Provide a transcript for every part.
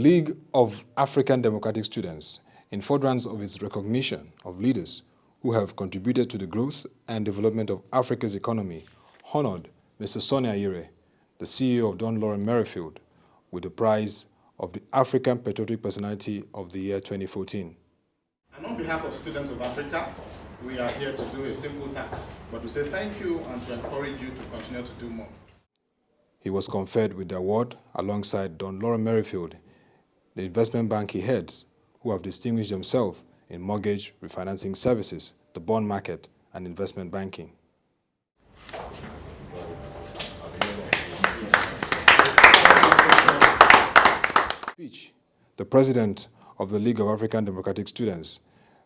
The League of African Democratic Students, in furtherance of its recognition of leaders who have contributed to the growth and development of Africa's economy, honored Mr. Sonnie Ayere, the CEO of Dunn Loren Merrifield, with the prize of the African Patriotic Personality of the Year 2014. And on behalf of students of Africa, we are here to do a simple task, but to say thank you and to encourage you to continue to do more. He was conferred with the award alongside Dunn Loren Merrifield, the investment bank he heads, who have distinguished themselves in mortgage refinancing services, the bond market, and investment banking. Speech. The president of the League of African Democratic Students,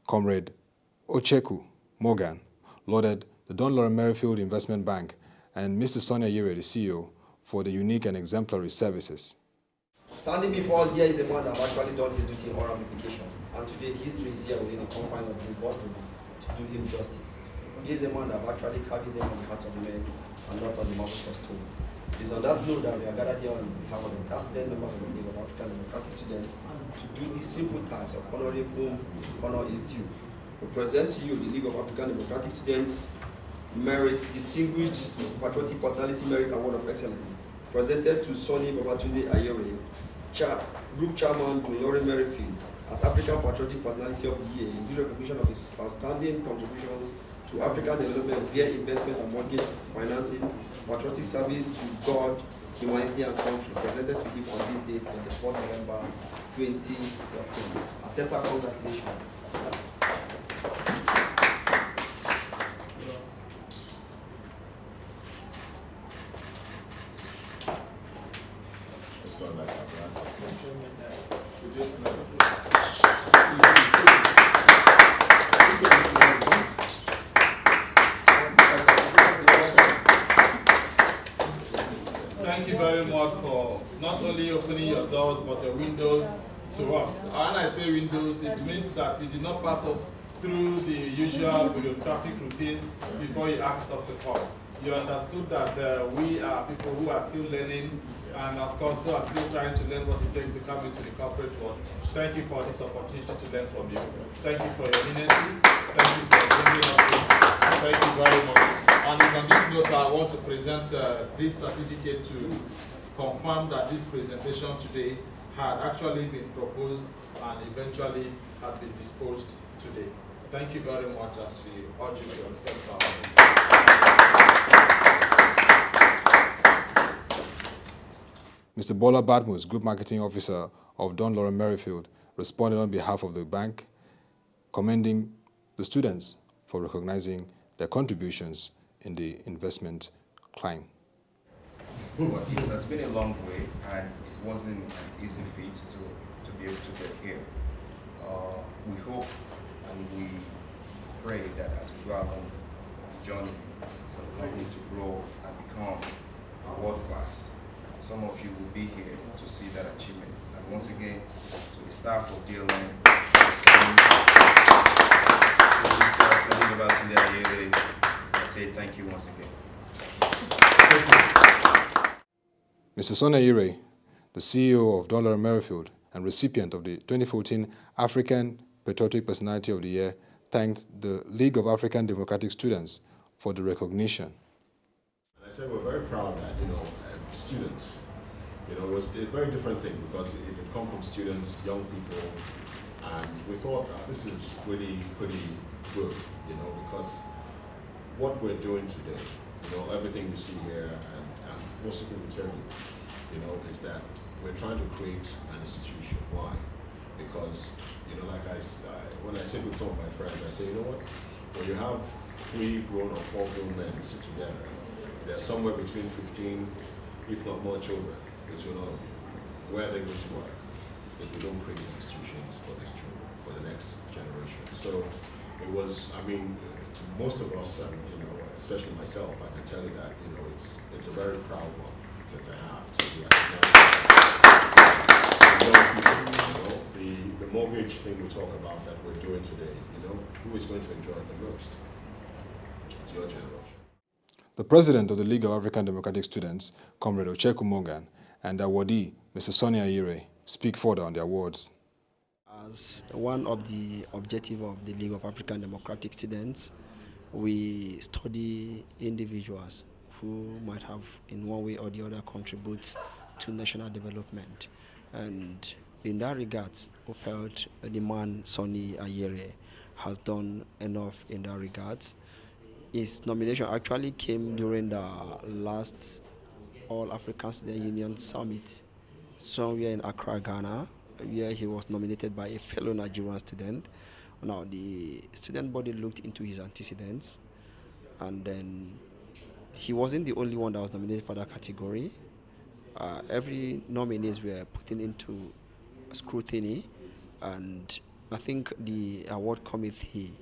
Comrade Ochekwu Morgan, lauded the Dunn Loren Merrifield Investment Bank and Mr. Sonnie Ayere, the CEO, for the unique and exemplary services. Standing before us here is a man that has actually done his duty in all ramifications, and today history is here within the confines of this boardroom to do him justice. He is a man that actually carries them on the hearts of men and not on the mouths of stone. It is on that note that we are gathered here on behalf of the entire 10 members of the League of African Democratic Students to do this simple task of honoring whom honor is due. We present to you the League of African Democratic Students Merit Distinguished Patriotic Personality Merit Award of Excellence, presented to Sonnie Ayere, Group Chairman Dunn Loren Merrifield, as African Patriotic Personality of the Year in due recognition of his outstanding contributions to African development via investment and mortgage financing, patriotic service to God, humanity and country, presented to him on this day, 24 November 2014. Accept our congratulations, sir. Thank you very much for not only opening your doors but your windows to us. When I say windows, it means that you did not pass us through the usual bureaucratic routines before you asked us to come. You understood that we are people who are still learning and of course who are still trying to learn what it takes to come into the corporate world. Thank you for this opportunity to learn from you. Thank you for your energy. Thank you for bringing us in. Thank you very much. And it's on this note I want to present this certificate to confirm that this presentation today had actually been proposed and eventually had been disposed today. Thank you very much as we urge you to accept our Mr. Bola Badmus, Group Marketing Officer of Dunn Loren Merrifield, responded on behalf of the bank, commending the students for recognizing their contributions in the investment climb. Well, it has been a long way, and it wasn't an easy feat to be able to get here. We hope and we pray that as we go along the journey for the company to grow and become world class, some of you will be here to see that achievement. And once again, to the staff of DLM, Mr. Ayere, I say thank you once again. Mr. Sonnie Ayere, the CEO of Dunn Loren Merrifield and recipient of the 2014 African Patriotic Personality of the Year, thanked the League of African Democratic Students for the recognition. I said we're very proud that, students, it was a very different thing because it had come from students, young people, and we thought this is really pretty good, because what we're doing today, everything you see here, and most people will tell you, is that we're trying to create an institution. Why? Because, when I sit with some of my friends, I say, when you have 3 grown or 4 grown men sit together, there's somewhere between 15, if not more children between all of you. Where are they going to work if we don't create these institutions for these children, for the next generation? So it was, to most of us, especially myself, I can tell you that, it's a very proud one to have to recognize the mortgage thing we talk about that we're doing today, who is going to enjoy it the most? It's your generation. The president of the League of African Democratic Students, Comrade Ochekwu Morgan, and awardee, Mr. Sonnie Ayere, speak further on the awards. As one of the objectives of the League of African Democratic Students, we study individuals who might have in one way or the other contribute to national development. And in that regard, we felt the man Sonnie Ayere has done enough in that regard. His nomination actually came during the last All-African Student Union Summit somewhere in Accra, Ghana, where he was nominated by a fellow Nigerian student. Now, the student body looked into his antecedents, and then he wasn't the only one that was nominated for that category. Every nominees were put into scrutiny, and I think the award committee,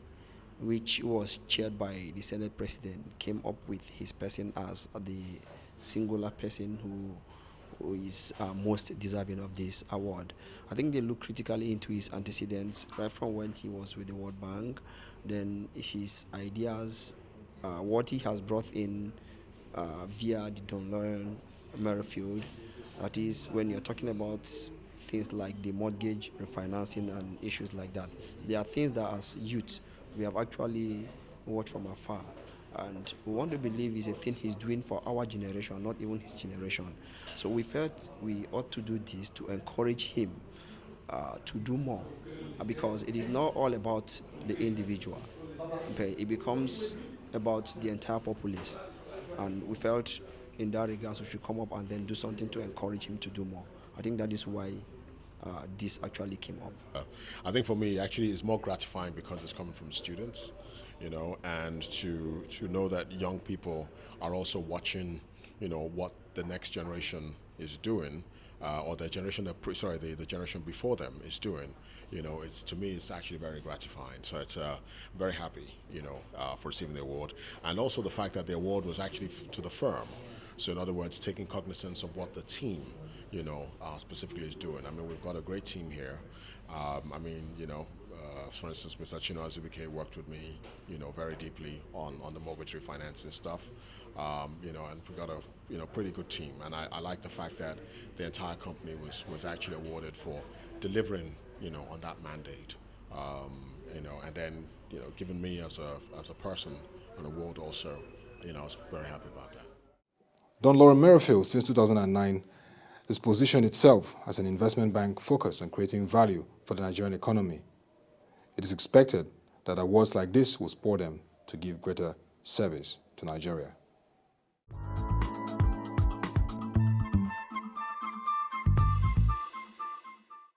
which was chaired by the Senate President, came up with his person as the singular person who is most deserving of this award. I think they look critically into his antecedents, right from when he was with the World Bank, then his ideas, what he has brought in via the Dunn, Loren, Merrifield. That is, when you're talking about things like the mortgage refinancing and issues like that, there are things that as youth we have actually watched from afar, and we want to believe is a thing he's doing for our generation, not even his generation. So we felt we ought to do this to encourage him to do more, because it is not all about the individual, okay? It becomes about the entire populace, and we felt in that regard we should come up and then do something to encourage him to do more. I think that is why this actually came up. I think for me, actually, it's more gratifying because it's coming from students, you know, and to know that young people are also watching, you know, what the next generation is doing, or the generation the generation before them is doing. You know, it's, to me, it's actually very gratifying. So it's very happy, you know, for receiving the award, and also the fact that the award was actually to the firm. So in other words, taking cognizance of what the team, you know, specifically is doing. I mean, we've got a great team here. I mean, you know, for instance, Mr. Ayere worked with me, you know, very deeply on the mortgage refinancing stuff. You know, and we've got a pretty good team. And I like the fact that the entire company was actually awarded for delivering, you know, on that mandate. You know, and then, you know, giving me as a person an award also, you know, I was very happy about that. Dunn Loren Merrifield, since 2009, has positioned itself as an investment bank focused on creating value for the Nigerian economy. It is expected that awards like this will spur them to give greater service to Nigeria.